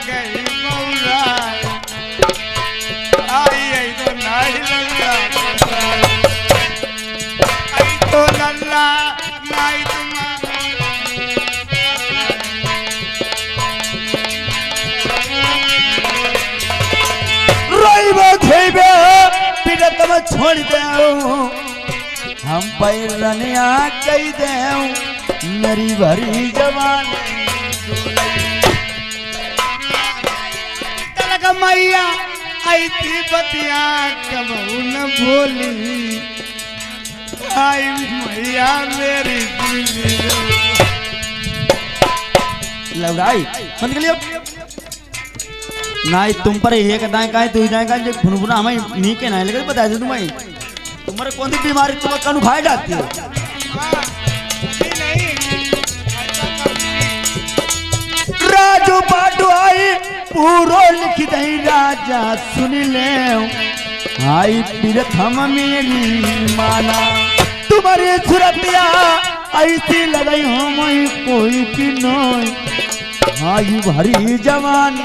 गई मौला आई तो नहीं लल्ला आई तो लल्ला नहीं तम छोड़ दे हम पैरनिया कही दे मेरी भरी जवान तलक मैया आई थी बतिया कबू न बोली आई मैया मेरी लौड़ाई बंद कर लियो नाई तुम पर एक दाएं काहे तू दाएं काहे भुनभुना हमें नहीं के नहीं लेकिन बता दे तुम्हें तुम्हारे कौन सी बीमारी तुम कानू खाए जाती है राजू पाटू आई पूरो लिख दई राजा सुन ले आई प्रथम मेरी माना तुम्हारी सुरतिया ऐसी लगाई हो मैं कोई की नोई आई भरी जवान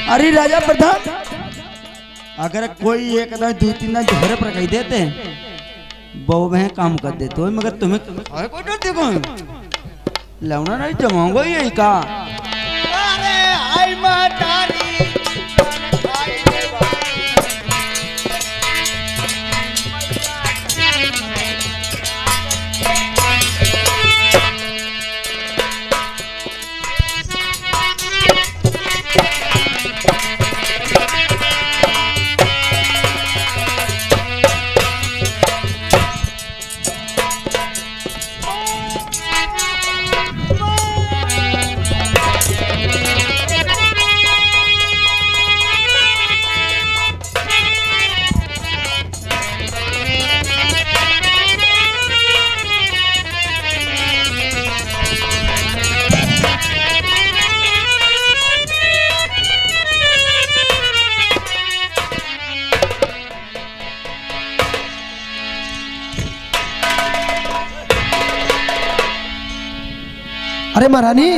अरे राजा प्रधान अगर कोई एक ना दो तीन ना घर पर कही देते बहु में काम कर देते हो मगर तुम्हें कोई डरते कौन लौना नहीं जमाऊंगा यही का अरे आई मातारी अरे महारानी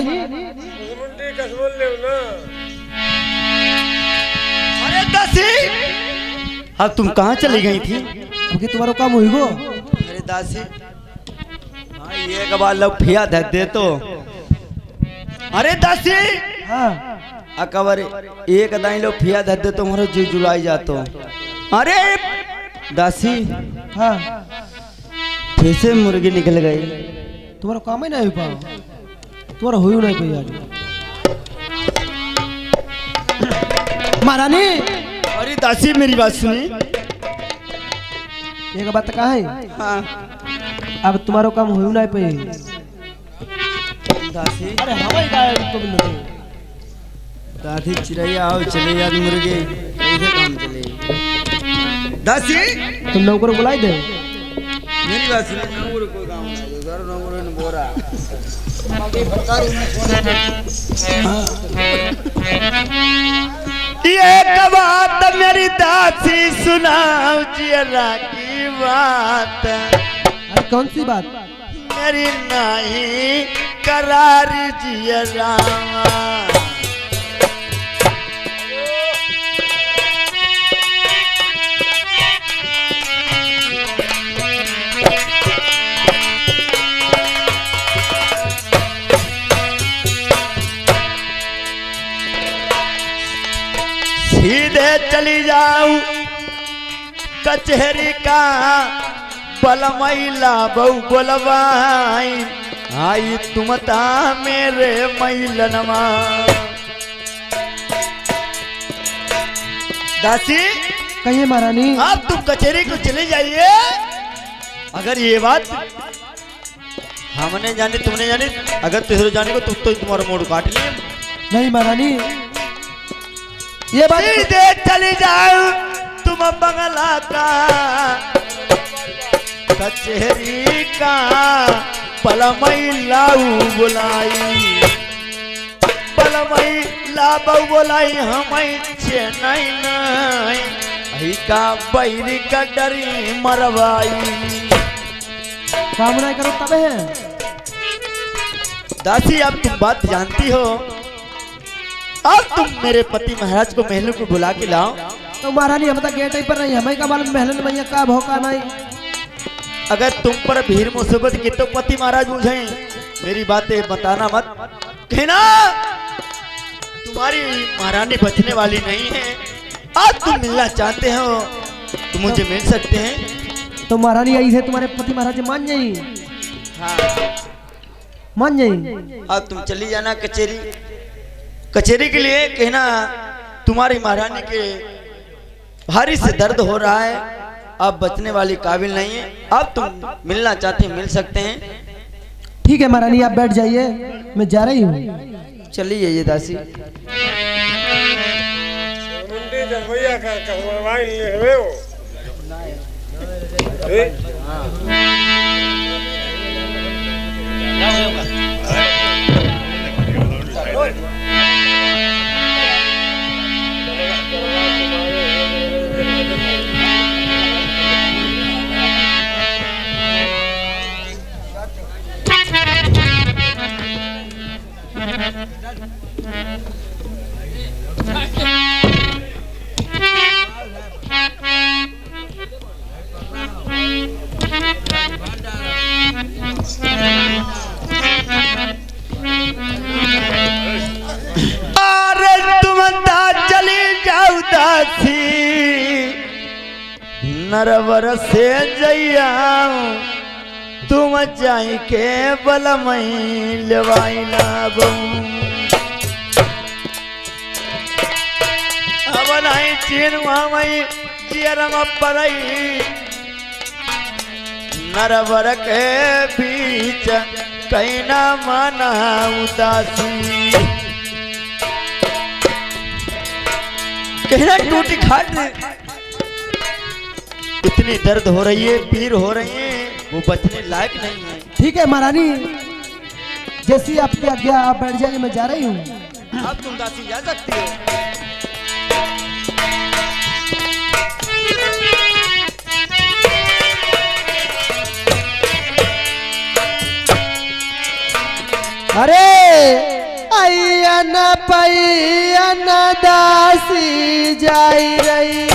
अरे दासी अब तुम कहाँ चली गई थी अब तुम्हारा काम हुई गो अरे दासी हाँ ये कबाल लोग फिया दे तो अरे दासी हाँ अकबर एक दाई लोग फिया दे तो तुम्हारा जी जुलाई जातो अरे दासी हाँ फिर से मुर्गी निकल गई तुम्हारा काम ही नहीं हो पाओ तुम्हारा हुई नहीं कोई आज महारानी अरे दासी मेरी बात सुनी एक बात कहा है हाँ अब तुम्हारा काम हुई नहीं पे दासी अरे हवाई का तो भी नहीं दादी चिड़ैया आओ चले यार मुर्गे कैसे काम चले दासी तुम नौकर बुलाई दे मेरी बात सुनो नौकर कोई काम नहीं दो घर नौकर ने बोरा एक बात मेरी दासी सुनाओ जियरा की बात अरे कौन सी बात मेरी नहीं करार जियरा सीधे चली जाऊं कचहरी का बलमैला बहु बोलवाई आई तुम ता मेरे मैलनमा दासी कहिए महारानी आप तुम कचहरी को चले जाइए अगर ये बात हमने जाने तुमने जाने, अगर तुझे जाने को तो तुम्हारा मोड़ काट लिए। नहीं महारानी, ये बात सीधे चली जाओ तुम बंगला का कचहरी का पलमई लाऊ बुलाई, पलमई लाबू बुलाई हमें चेन्नई नहीं का बैरी का डरी मरवाई। कामना करो तब है। दासी अब तुम बात जानती हो, अब तुम मेरे पति महाराज को महलों को बुला के लाओ। तो महारानी हम तो गेट पर नहीं, हमें का मालूम महलन मैया का भौका नहीं। अगर तुम पर भीड़ मुसीबत की तो पति महाराज बुझे, मेरी बातें बताना मत कहना। तुम्हारी महारानी बचने वाली नहीं है। आज तुम मिलना चाहते हो तो मुझे मिल सकते हैं। तो महारानी आई है, तुम्हारे पति महाराज मान जाई। हाँ मान जाई। अब तुम चली जाना कचेरी, कचेरी के लिए कहना तुम्हारी महारानी के भारी से दर्द हो रहा है, अब बचने वाली काबिल नहीं है। अब तुम मिलना चाहते हैं मिल सकते हैं। ठीक है महारानी, आप बैठ जाइए, मैं जा रही हूँ। चलिए ये दासी। नरवर से जइया तुम चाई के बलमई लेवाई लाबो, अब नहीं चिन्ह मई जियरम परई नरवर के बीच कहीं ना माना उदासी। कहना टूटी खाट इतनी दर्द हो रही है, पीर हो रही है, वो बचने लायक नहीं है। ठीक है महारानी, जैसी आपकी आज्ञा, आप बैठ जाइए, मैं जा रही हूँ। अब तुम दासी जा सकती हो। अरे आइया न पैया न दासी जाई रही,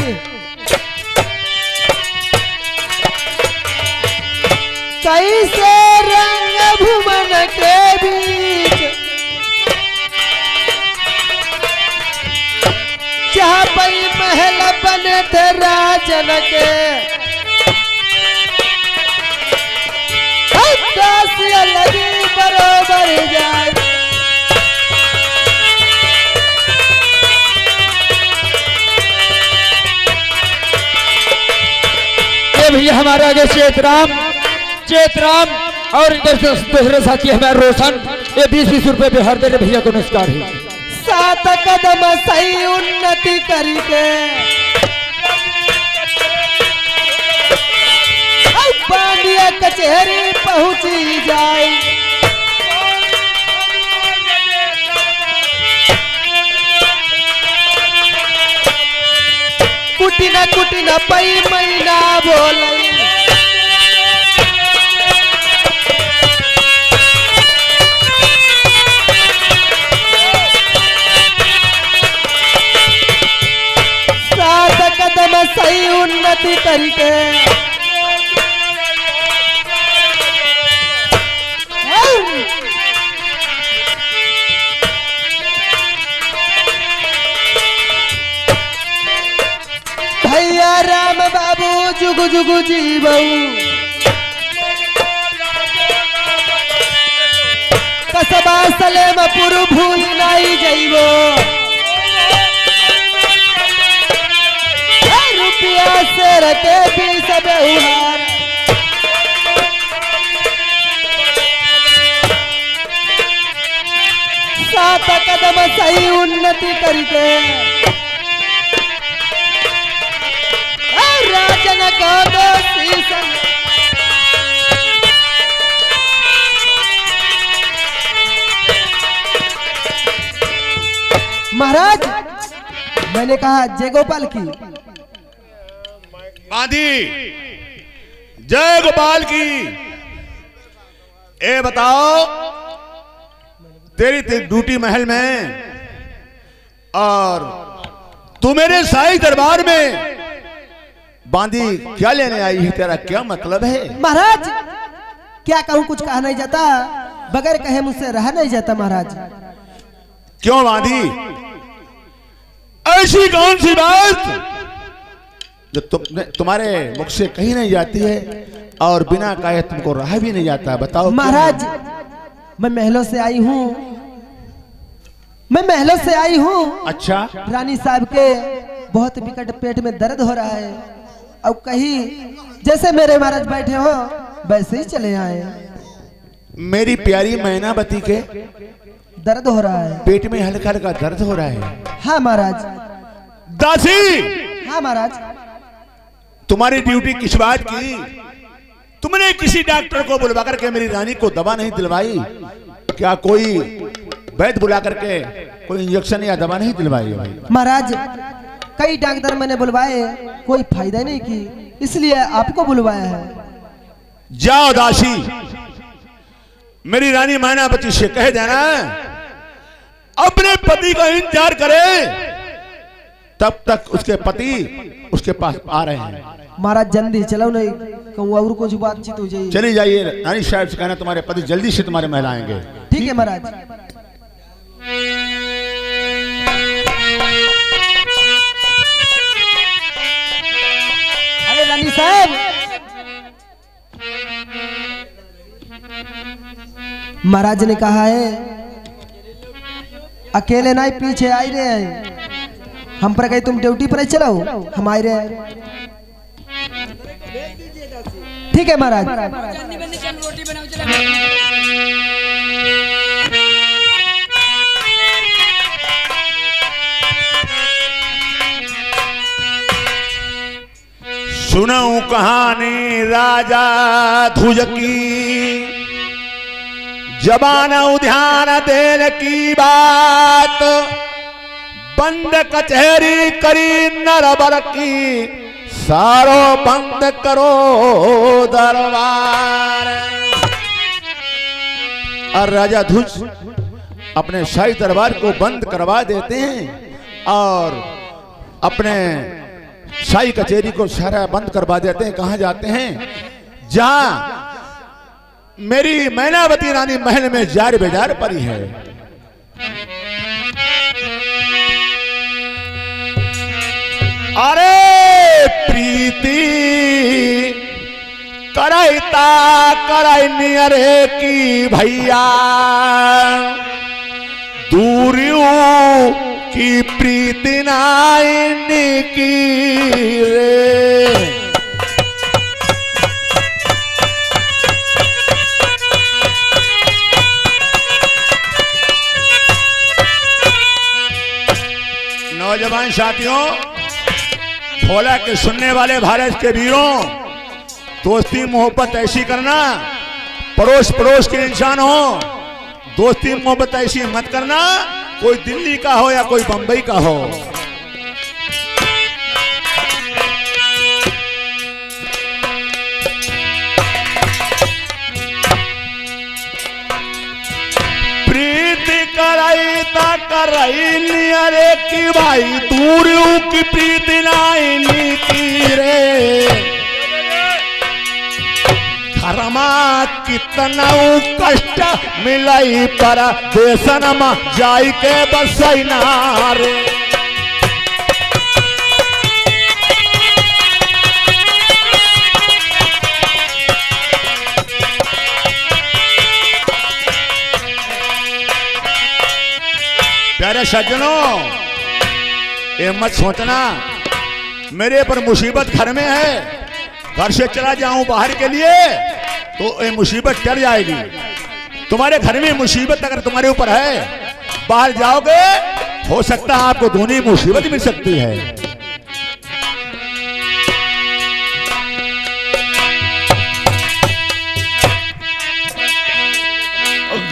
कैसे रंग भुवन के बीच जहाँ पई महल बने थे राजन के, दासिया लगी बरोबर जाए। ये भैया हमारे आगे चेतराम और इधर से दूसरे साथी हमारे रोशन, ये 20-20 रुपए बिहार दे भैया को नमस्कार है। 7 कदम सही उन्नति करके बांडिया कचहरी पहुंची जाए, कुटी न पई महीना बोल, सही उन्नति करके भैया राम बाबू जुगु जुगु जीवऊ, कसबा सलेमपुर भूल नहीं जइबो, रुपया से रखे भी सब उहार, बढ़ाता कदम सही उन्नति करके राजन को दोषी महाराज मैंने कहा जय गोपाल की बांधी जय गोपाल की। ए बताओ तेरी ड्यूटी महल में और तू मेरे शाही दरबार में बांधी क्या लेने आई है? तेरा क्या मतलब है? महाराज क्या कहूँ, कुछ कहा नहीं जाता, बगैर कहे मुझसे रहा नहीं जाता महाराज। क्यों बांधी? ऐसी कौन सी बात जो तुम्हारे मुख से कही नहीं जाती है और बिना कहे तुमको रहा भी नहीं जाता? बताओ महाराज। मैं महलों से आई हूँ, मैं महलों से आई हूँ। अच्छा। रानी साहब के बहुत विकट पेट में दर्द हो रहा है, अब कहीं जैसे मेरे महाराज बैठे हो वैसे ही चले आए। मेरी प्यारी मैनावती के दर्द हो रहा है, पेट में हल्का हल्का दर्द हो रहा है। हाँ महाराज। दासी। हाँ महाराज। तुम्हारी ड्यूटी किस बात की? तुमने किसी डॉक्टर को बुलवा करके मेरी रानी को दवा नहीं दिलवाई क्या? कोई वैद्य बुला करके कोई इंजेक्शन या दवा नहीं दिलवाई? महाराज कई डॉक्टर मैंने बुलवाए, कोई फायदा नहीं की, इसलिए आपको बुलवाया है। जाओ दासी, मेरी रानी मैनावती से कह देना अपने पति का इंतजार करे, तब तक उसके पति उसके पास आ रहे हैं। महाराज जल्दी चलो, नहीं कहूँ और कुछ बातचीत हो जाएगी। चली जाइए, रानी साहब से कहना तुम्हारे पति जल्दी से तुम्हारे महल आएंगे। ठीक है महाराज। अरे रानी साहब, महाराज ने कहा है अकेले नहीं पीछे आई रहे हैं, हम पर कहीं तुम ड्यूटी पर चलो, हम आए रहे हैं। ठीक है महाराज। सुनाऊं कहानी राजा ध्रुज की, जबान उद्यान देन की बात, बंद कचहरी करी नरबर की, सारो बंद करो दरबार। और राजा ध्रुज अपने शाही दरबार को बंद करवा देते हैं और अपने शाही कचहरी को सारा बंद करवा देते हैं। कहां जाते हैं? जहां मेरी मैनावती रानी महल में जार बेजार पड़ी है। अरे प्रीति कराइता कराई अरे की भैया, दूरियों की प्रीति नाइनी की रे। नौजवान साथियों, खोला के सुनने वाले भारत के वीरों, दोस्ती मोहब्बत ऐसी करना, पड़ोस पड़ोस के इंसान हो, दोस्ती मोहब्बत ऐसी मत करना कोई दिल्ली का हो या कोई बंबई का हो। प्रीति कराई ता कराई अरे की भाई, दूरियों की प्रीति नाइनी की रे। धर्मा कितना कष्ट मिलाई पर देशन में जाई के बसैना रे। प्यारे सज्जनों, ये मत सोचना मेरे पर मुसीबत घर में है, घर से चला जाऊं बाहर के लिए तो ये मुसीबत टल जाएगी। तुम्हारे घर में मुसीबत अगर तुम्हारे ऊपर है, बाहर जाओगे हो सकता है आपको दूनी मुसीबत मिल सकती है।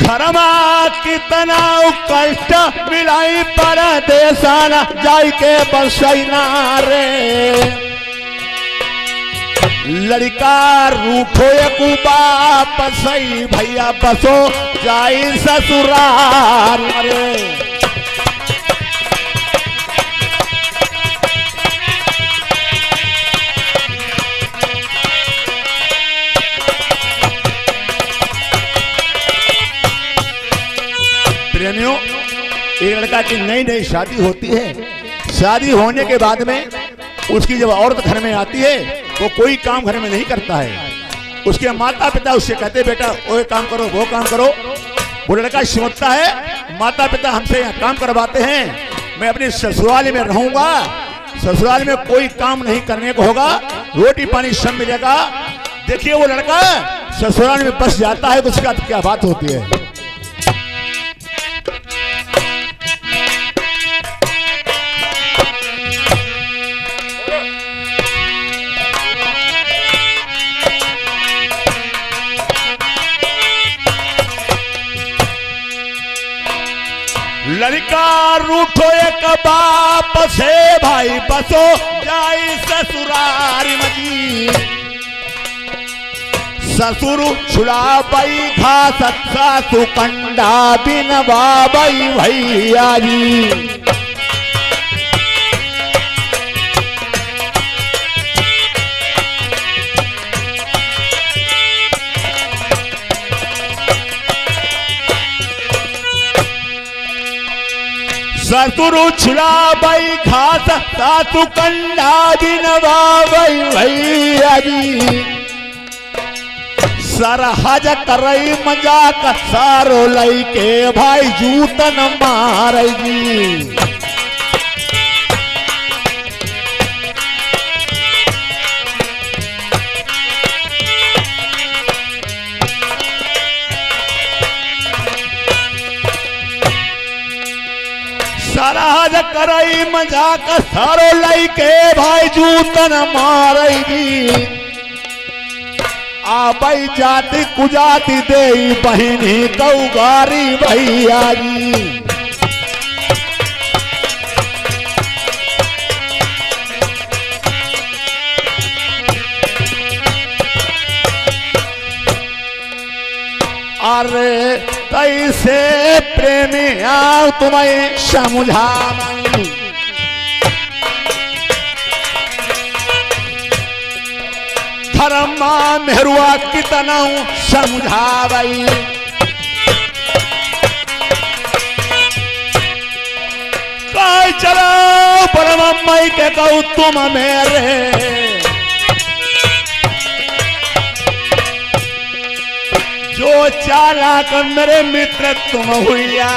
घरमा कितना कष्ट मिलाई परदेसाना जाई के बसैना रे। लड़का रूठो एक वापस भैया बसो जाई ससुराल रे। प्रेमियों, एक लड़का की नई नई शादी होती है। शादी होने के बाद में उसकी जब औरत घर में आती है वो कोई काम घर में नहीं करता है। उसके माता पिता उससे कहते बेटा वो काम करो वो काम करो। वो लड़का सोचता है माता पिता हमसे यहाँ काम करवाते हैं, मैं अपने ससुराल में रहूंगा, ससुराल में कोई काम नहीं करने को होगा, रोटी पानी सब मिलेगा। देखिए वो लड़का ससुराल में बस जाता है तो उसके बाद क्या बात होती है। लड़का रूठो एक बाप से भाई बसो जाई ससुराल मजी। ससुर छुड़ाबई घास सासु कंडा बिन बाबई भैया जी। ससुर छुड़ाबई घास सासु कंडा बिन बाबई भैया जी। सरहज करई मजाक सारो लई के भाई जूतन मार जी। सरहज करई मजाक सारो लई के भाई जूतन मार जी। आबई जाति कुजाति दे बहिनी कौगारी भैया जी। अरे कैसे प्रेमी आओ तुम्हें समझा धर्मा मेहरुआ कितना समझावई। कई चलो परमम्मई के कहू तुम मेरे। जो चालाक मेरे मित्र तुम हुआ।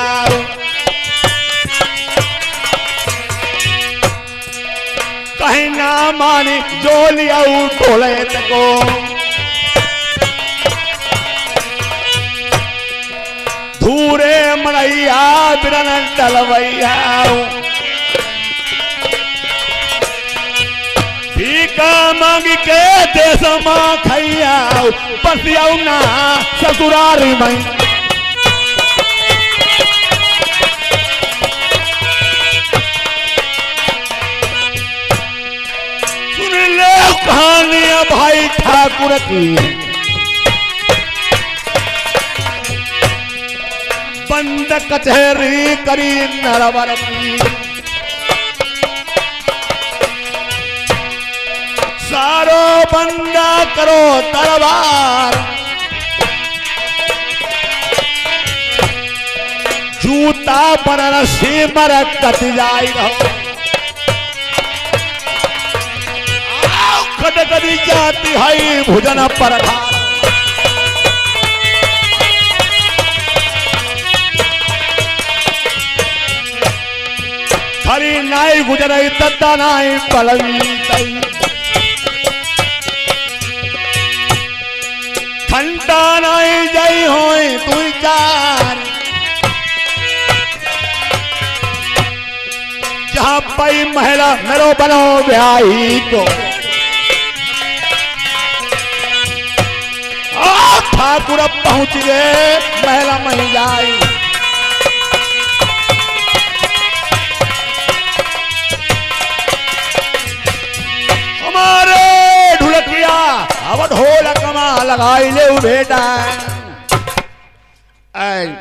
कहीं ना मानी जो लिया टोले को। धूरे मड़ैया बिरन डलवैया। भीका मांग के देश माँ खैया पसिया ना ससुरारी मई। सुन ले कहानियां भाई ठाकुर की। बंद कचहरी करी नरवर की। सारो बंदा करो तलवार। जूता पर सीमर कट जाई रहो। कद कदी जाती है भुजन पर खरी नाई गुजरई तत्ता नाई पलवी तई। घंटा नाई जई होई तू चार। जहां पाई महिला मेरो बनो ब्याही को। ठाकुर पहुंच गए महिला महिलाई। हमारे ढुलकिया अब ढोलक कमा लगाई ले बेटा।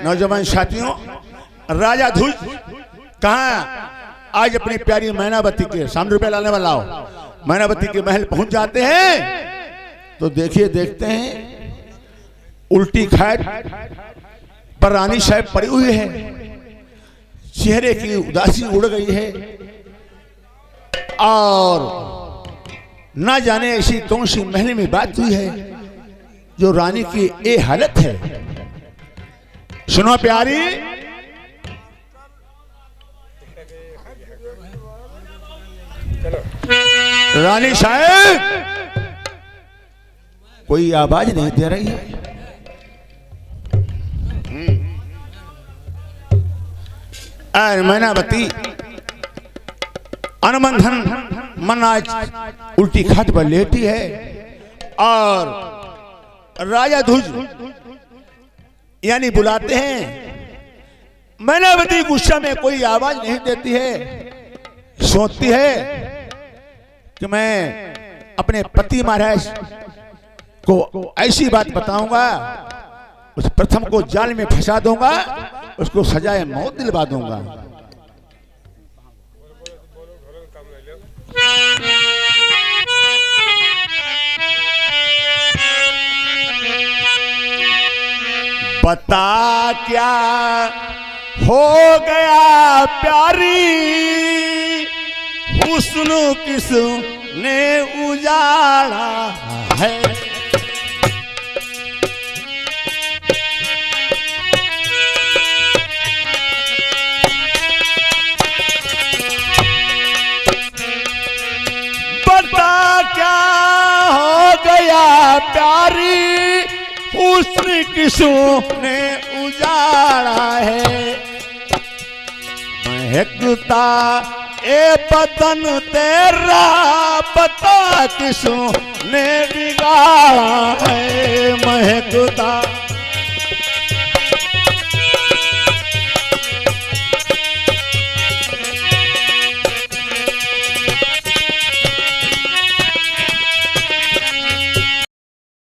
नौजवान साथियों, राजा ध्वज कहाँ आज अपनी प्यारी मैनावती के सामने रुपये लाने वाला हो, मैनावती के महल पहुंच जाते हैं तो देखिए देखते हैं उल्टी खैर पर रानी साहब पड़ी हुई है, चेहरे की उदासी उड़ गई है और ना जाने ऐसी कौन सी महल में बात हुई है जो रानी की ये हालत है। सुनो प्यारी, रानी साहब कोई आवाज नहीं दे रही है। मैनावती अनुमंथन मन आज उल्टी खाट पर लेटी है और राजा ध्वज यानी बुलाते हैं। मैनावती गुस्सा में कोई आवाज नहीं देती है, सोचती है कि मैं अपने पति महाराज को ऐसी बात बताऊंगा, उस प्रथम को जाल में फंसा दूंगा, उसको सजाए मौत दिलवा दूंगा। बता क्या हो गया प्यारी, हुस्न किसने उजाड़ा है। प्यारी हुस्न किसने उजाड़ा है। महकता ए बदन तेरा बता किसने बिगाड़ा है। महकता